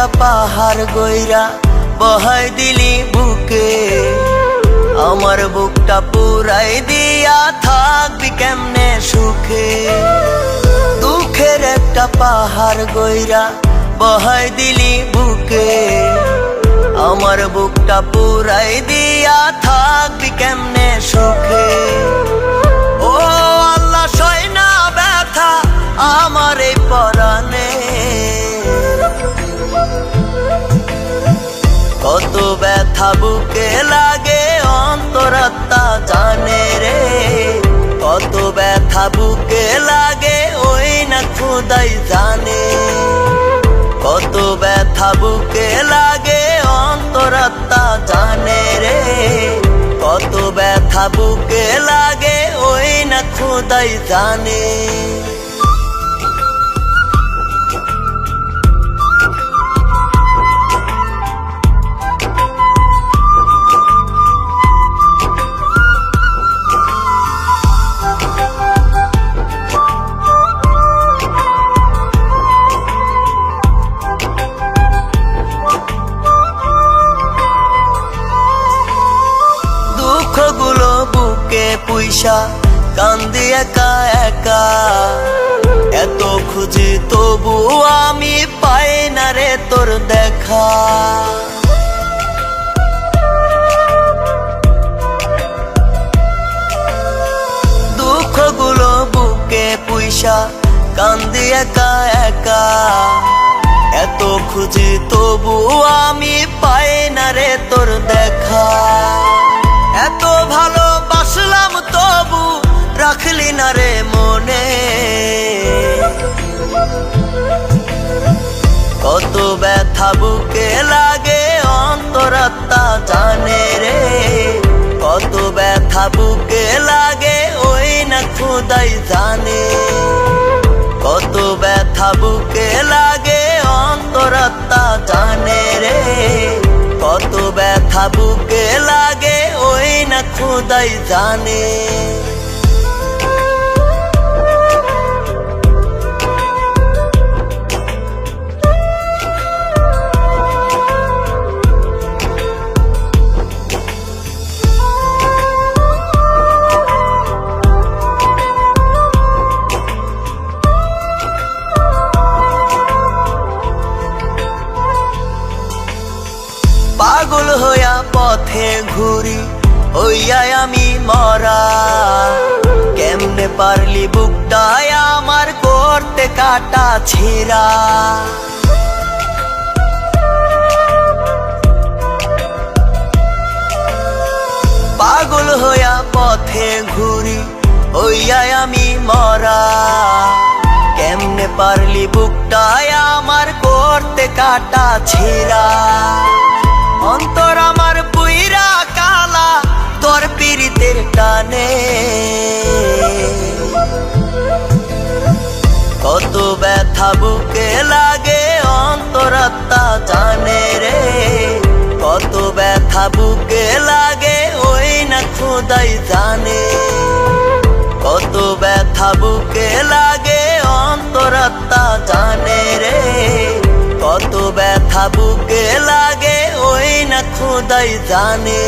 একটা পাহাড় গইরা বহাই দিলি বুকে, আমার বুকটা পুরাই দিয়া থাকবি কেমনে সুখে। দুঃখের একটা পাহাড় গইরা বহাই দিলি বুকে, আমার বুকটা পুরাই দিয়া থাকবি কেমনে সুখে। ও আল্লাহ সয় না ব্যথা আমার এই পরাণে, কত ব্যথা বুকে লাগে অন্তরাত্মা জানে রে, কত ব্যথা বুকে লাগে ওই না খোদাই জানে, কত ব্যথা বুকে লাগে অন্তরাত্মা জানে রে, কত ব্যথা বুকে লাগে ওই না খোদাই জানে। দুঃখগুলো বুকে পুইসা কান্দি একা একা, এত খুঁজি তবু আমি পাই না রে তোর দেখা। দুঃখগুলো বুকে পুইসা কান্দি একা একা, এত খুঁজি তবু আমি পাই না রে তোর দেখা। এত ভালোবাসলাম তবু রাখলি না রে মনে, কত ব্যথা বুকে লাগে অন্তরাত্মা জানে রে, কত ব্যথা বুকে লাগে ওই না খোদাই জানে, কত ব্যথা বুকে লাগে অন্তরাত্মা জানে রে, কত ব্যথা বুকে লাগে ওই না খোদাই জানে। পাগল হইয়া পথে ঘুরি হইয়া আমি মরা, কেমনে পারলি বুকটায় আমার করতে কাটা ছিঁড়া। পাগল হইয়া পথে ঘুরি হইয়া আমি মরা, কেমনে পারলি বুকটায় আমার করতে কাটা ছিঁড়া। অন্তর আমার পুইরা কালা তোর পীড়িতের টানে, কত ব্যথা বুকে লাগে অন্তরাত্মা জানে রে, কত ব্যথা বুকে লাগে ওই না খোদাই জানে, কত ব্যথা বুকে লাগে অন্তরাত্মা জানে রে, কত ব্যথা বুকে লাগে ওই না খোদাই জানে।